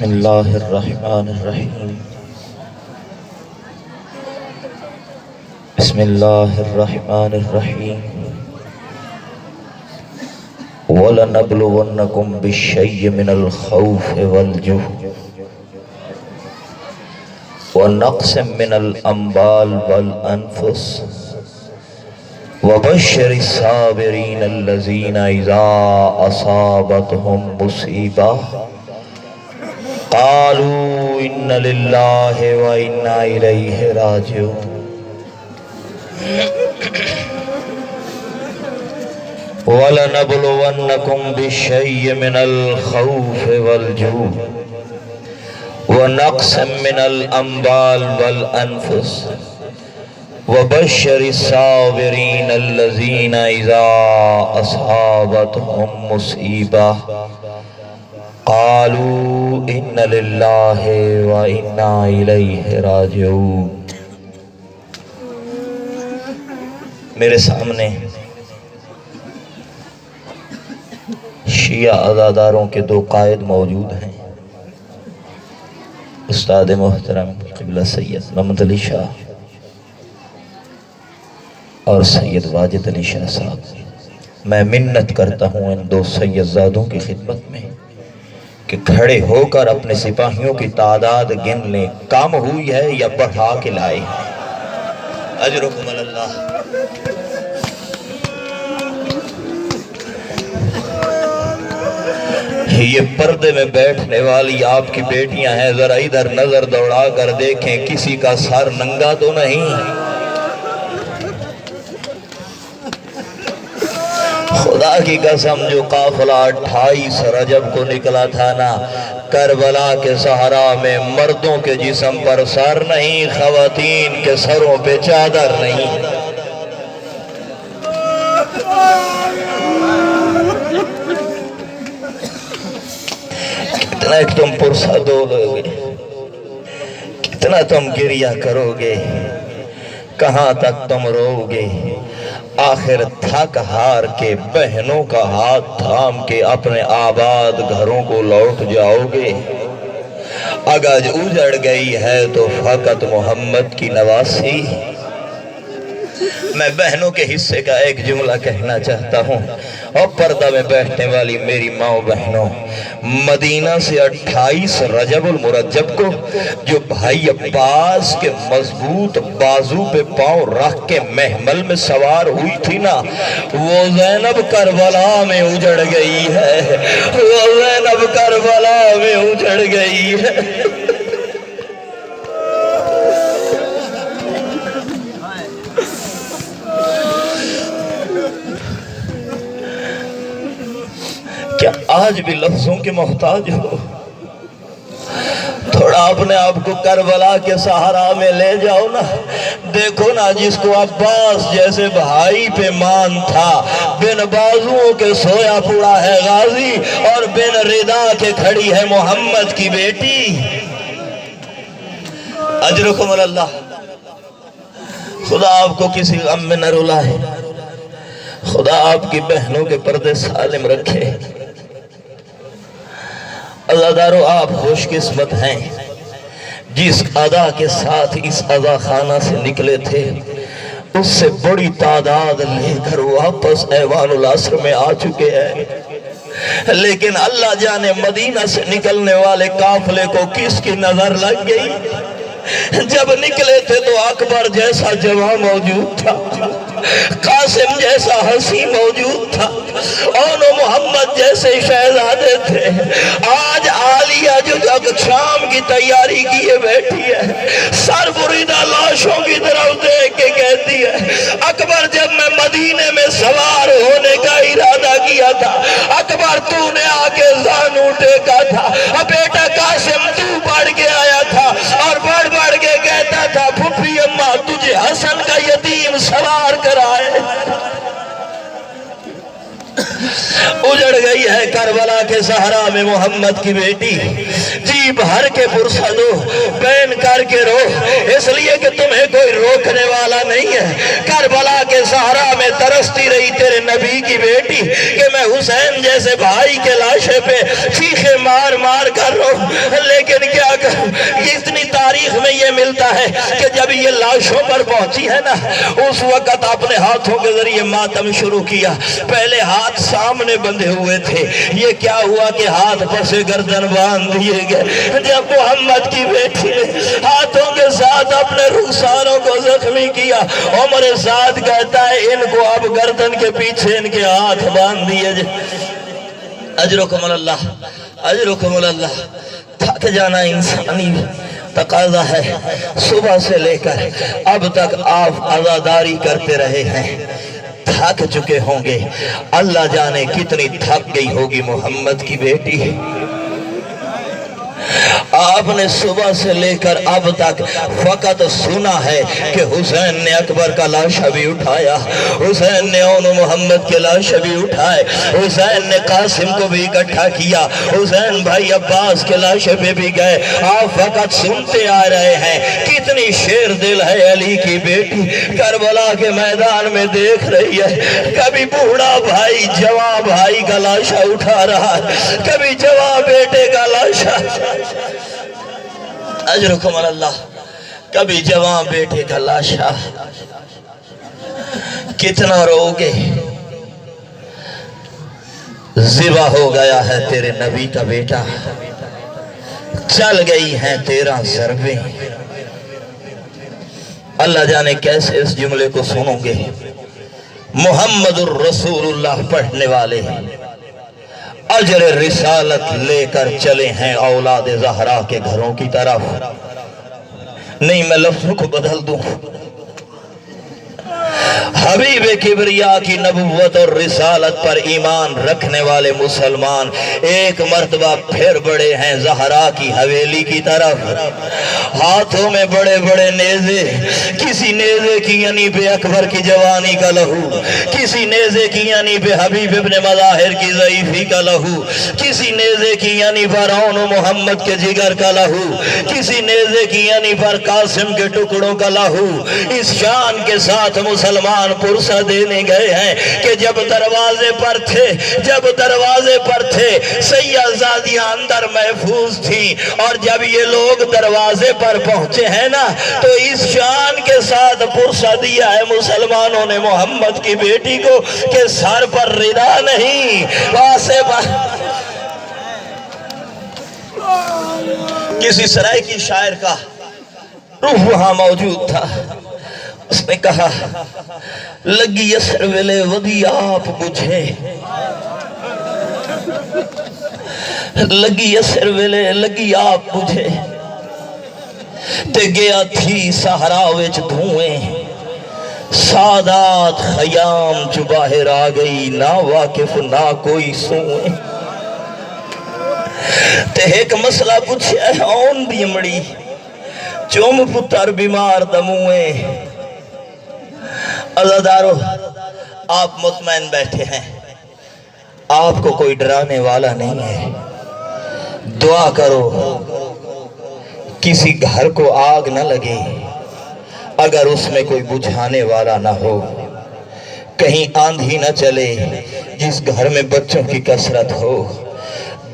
بسم اللہ الرحمن الرحیم بسم اللہ الرحمن الرحیم وَلَنَبْلُوَنَّكُمْ بِالشَّيِّ مِنَ الْخَوْفِ وَالْجُوعِ وَنَقْصٍ مِّنَ الْأَمْوَالِ وَالْأَنفُسِ وَبَشِّرِ الصَّابِرِينَ الَّذِينَ إِذَا أَصَابَتْهُمْ مُصِيبَةٌ قالوا إن لله وإنا إليه راجعون وَلَنَبْلُوَنَّكُمْ بِالشَّيِّ مِنَ الْخَوْفِ وَالْجُوعِ وَنَقْصٍ مِّنَ الْأَمْوَالِ وَالْأَنفُسِ وَبَشِّرِ الصَّابِرِينَ الَّذِينَ إِذَا أَصَابَتْهُمْ مُصِيبَةٌ قالوا إن لله وإنا إليه راجعون۔ میرے سامنے شیعہ عزاداروں کے دو قائد موجود ہیں، استاد محترم قبلہ سید محمد علی شاہ اور سید واجد علی شاہ صاحب۔ میں منت کرتا ہوں ان دو سیدزادوں کی خدمت میں کہ کھڑے ہو کر اپنے سپاہیوں کی تعداد گن لیں، کم ہوئی ہے یا بڑھا کے لائے ہیں۔ اجرکم اللہ۔ یہ پردے میں بیٹھنے والی آپ کی بیٹیاں ہیں، ذرا ادھر نظر دوڑا کر دیکھیں کسی کا سر ننگا تو نہیں؟ خدا کی قسم جو قافلہ 28 رجب کو نکلا تھا نا، کربلا کے صحرا میں مردوں کے جسم پر سر نہیں، خواتین کے سروں پہ چادر نہیں۔ کتنا ایک تم پرسہ دو لوگے، کتنا تم گریہ کرو گے، کہاں تک تم رو گے؟ آخر تھک ہار کے بہنوں کا ہاتھ تھام کے اپنے آباد گھروں کو لوٹ جاؤ گے۔ اگر اجڑ گئی ہے تو فقط محمد کی نواسی۔ میں بہنوں کے حصے کا ایک جملہ کہنا چاہتا ہوں، اور پردہ میں بیٹھنے والی میری ماں بہنوں، مدینہ سے 28 رجب المرجب کو جو بھائی عباس کے مضبوط بازو پہ پاؤں رکھ کے محمل میں سوار ہوئی تھی نا، وہ زینب کربلا میں اجڑ گئی ہے، وہ زینب کربلا میں اجڑ گئی ہے۔ کیا آج بھی لفظوں کے محتاج ہو؟ تھوڑا اپنے آپ کو کربلا کے سہارا میں لے جاؤ نا۔ دیکھو نا، جس کو عباس جیسے بھائی پہ مان تھا، بن بازوؤں کے سویا پڑا ہے غازی، اور بن ردا کے کھڑی ہے محمد کی بیٹی۔ اجرکم اللہ۔ خدا آپ کو کسی غم میں نہ رلائے، خدا آپ کی بہنوں کے پردے سالم رکھے۔ عزادارو، آپ خوش قسمت ہیں، جس ادا کے ساتھ اس عزا خانہ سے نکلے تھے اس سے بڑی تعداد لے کر واپس ایوان العصر میں آ چکے ہیں۔ لیکن اللہ جانے مدینہ سے نکلنے والے قافلے کو کس کی نظر لگ گئی؟ جب نکلے تھے تو اکبر جیسا جوان موجود تھا، قاسم جیسا حسین موجود تھا، اور محمد جیسے شہزادے تھے۔ آج عالیہ جو شام کی تیاری کیے بیٹھی ہے، سر بریدہ لاشوں کی طرف دیکھ کے کہتی ہے، اکبر جب میں مدینے میں سوار ہونے کا ارادہ کیا تھا، اکبر تو نے آکے زانو ٹیکا تھا، بیٹا قاسم تو بڑھ کے آیا تھا اور بڑھ کے کہتا تھا، پھپھی اماں تجھے حسن کا یتیم سوار کرائے۔ اجڑ گئی ہے کربلا کے صحرا میں محمد کی بیٹی، جی بھر کے پرسہ دو، بین کر کے رو، اس لیے کہ تمہیں کوئی روکنے والا نہیں ہے۔ کربلا کے صحرا میں ترستی رہی تیرے نبی کی بیٹی کہ میں حسین جیسے بھائی کے لاشے پہ چیخے مار مار کر رو، لیکن اتنی تاریخ میں یہ ملتا ہے کہ جب یہ لاشوں پر پہنچی ہے نا، اس وقت اپنے ہاتھوں کے ذریعے ماتم شروع کیا۔ پہلے ہاتھ سامنے بندھے ہوئے تھے، یہ کیا ہوا کہ ہاتھ پر سے گردن باندھ دیے گئے۔ جب محمد کی بیٹی نے ہاتھوں کے ساتھ اپنے رخساروں کو زخمی کیا، عمر سعد کہتا ہے ان کو اب گردن کے پیچھے ان کے ہاتھ باندھ دیے جائے۔ اجرکم اللہ، اجرکم اللہ۔ تھک جانا انسانی تقاضا ہے۔ صبح سے لے کر اب تک آپ عزاداری کرتے رہے ہیں، تھک چکے ہوں گے۔ اللہ جانے کتنی تھک گئی ہوگی محمد کی بیٹی۔ آپ نے صبح سے لے کر اب تک فقط سنا ہے کہ حسین نے اکبر کا لاشا بھی اٹھایا، حسین نے اون محمد کے لاشا بھی اٹھائے، حسین نے قاسم کو بھی اکٹھا کیا، حسین بھائی عباس کے لاشے پہ بھی گئے۔ آپ فقط سنتے آ رہے ہیں۔ کتنی شیر دل ہے علی کی بیٹی، کربلا کے میدان میں دیکھ رہی ہے، کبھی بوڑھا بھائی جوان بھائی کا لاشا اٹھا رہا ہے، کبھی جوان بیٹے کا لاشا۔ اجرکم اللہ، کبھی جوان بیٹے کا لاشا۔ کتنا رو گے؟ ذبح ہو گیا ہے تیرے نبی کا بیٹا، چل گئی ہیں 13 ضربیں۔ اللہ جانے کیسے اس جملے کو سنو گے۔ محمد الرسول اللہ پڑھنے والے اجر رسالت لے کر چلے ہیں اولاد زہرا کے گھروں کی طرف۔ نہیں میں لفظوں کو بدل دوں، حبیب کبریا کی نبوت اور رسالت پر ایمان رکھنے والے مسلمان ایک مرتبہ پھر بڑے ہیں زہرا کی حویلی کی طرف۔ ہاتھوں میں بڑے بڑے نیزے، کسی نیزے کی یعنی پہ اکبر کی جوانی کا لہو، کسی نیزے کی یعنی پہ حبیب ابن مظاہر کی ضعیفی کا لہو، کسی نیزے کی یعنی پر اون محمد کے جگر کا لہو، کسی نیزے کی یعنی پر قاسم کے ٹکڑوں کا لہو۔ اس شان کے ساتھ مسلمان پرسہ دینے گئے ہیں کہ جب دروازے پر تھے، جب دروازے پر تھے سیدزادیاں اندر محفوظ تھیں، اور جب یہ لوگ دروازے پر پہنچے ہیں نا تو اس شان کے ساتھ پرسہ دیا ہے مسلمانوں نے محمد کی بیٹی کو کہ سر پر ردا نہیں، واسے کسی سرائے کی شاعر کا روح وہاں موجود تھا، اس نے کہا لگی یسر ویلے ودی آپ بجھے، لگی یسر ویلے لگی آپ بجھے، تے گیا تھی صحرا وچ دھوئیں، سادات خیام جو باہر آ گئی، نہ واقف نہ کوئی سوئیں، تے ایک مسئلہ پوچھا ہے اون بھی مڑی، چوم پتر بیمار دموئیں۔ عزادارو آپ مطمئن بیٹھے ہیں، آپ کو کوئی ڈرانے والا نہیں ہے۔ دعا کرو کسی گھر کو آگ نہ لگے اگر اس میں کوئی بجھانے والا نہ ہو، کہیں آندھی نہ چلے جس گھر میں بچوں کی کثرت ہو،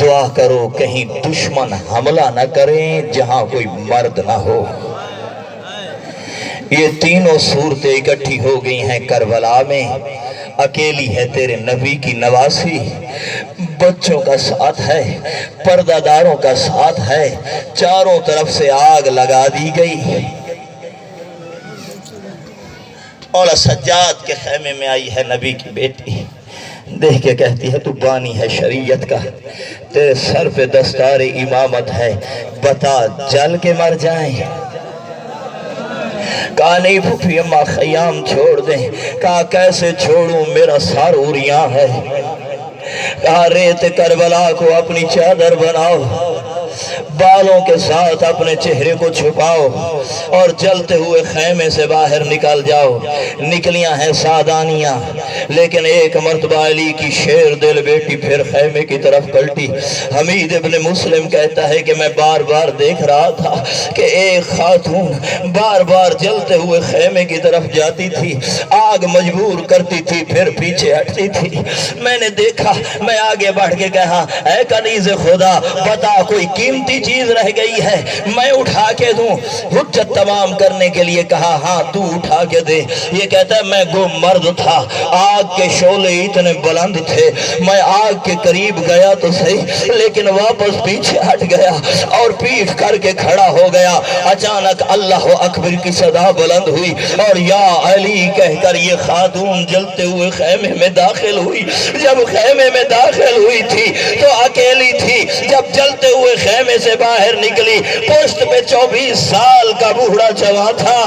دعا کرو کہیں دشمن حملہ نہ کریں جہاں کوئی مرد نہ ہو۔ یہ تینوں صورتیں اکٹھی ہو گئی ہیں کربلا میں، اکیلی ہے تیرے نبی کی نواسی، بچوں کا ساتھ ہے، پردہ داروں کا ساتھ ہے، چاروں طرف سے آگ لگا دی گئی۔ مولا سجاد کے خیمے میں آئی ہے نبی کی بیٹی، دیکھ کے کہتی ہے تو بانی ہے شریعت کا، تیرے سر پہ دستار امامت ہے، بتا جل کے مر جائیں؟ کہا نہیں پھوپھی اماں خیام چھوڑ دیں، کہا کیسے چھوڑوں میرا سر اوریاں ہے، کہا ریت کربلا کو اپنی چادر بناؤ، بالوں کے ساتھ اپنے چہرے کو چھپاؤ اور جلتے ہوئے خیمے سے باہر نکل جاؤ۔ نکلیاں ہیں سادانیاں، لیکن ایک مرتبہ علی کی شیر دل بیٹی پھر خیمے کی طرف پلٹی۔ حمید ابن مسلم کہتا ہے کہ میں بار بار دیکھ رہا تھا کہ ایک خاتون بار بار جلتے ہوئے خیمے کی طرف جاتی تھی، آگ مجبور کرتی تھی پھر پیچھے ہٹتی تھی۔ میں نے دیکھا، میں آگے بڑھ کے کہا اے کنیز خدا بتا کوئی قیمتی چیز رہ گئی ہے میں اٹھا کے دوں؟ حجت تمام کرنے کے لیے کہا ہاں تو اٹھا کے دے۔ یہ کہتا ہے میں گو مرد تھا، آگ کے شعلے اتنے بلند تھے، میں آگ کے قریب گیا تو صحیح لیکن واپس پیچھے ہٹ گیا اور پیٹھ کر کے کھڑا ہو گیا۔ اچانک اللہ اکبر کی صدا بلند ہوئی اور یا علی کہہ کر یہ خاتون جلتے ہوئے خیمے میں داخل ہوئی۔ جب خیمے میں داخل ہوئی تھی تو اکیلی تھی، جب جلتے ہوئے خیمے سے باہر نکلی پشت پہ 24 سال کا بوڑھا جوان تھا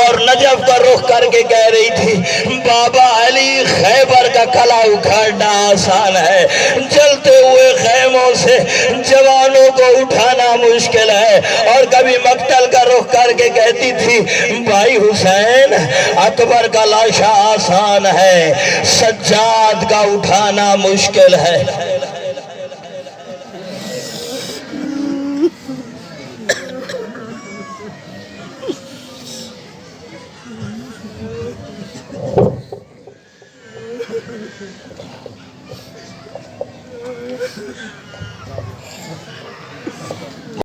اور نجف کا رخ کر کے کہہ رہی تھی بابا علی خیبر کا قلعہ اکھاڑنا آسان ہے، جلتے ہوئے خیموں سے جوانوں کو اٹھانا مشکل ہے۔ اور کبھی مقتل کا رخ کر کے کہتی تھی بھائی حسین اکبر کا لاشا آسان ہے، سجاد کا اٹھانا مشکل ہے۔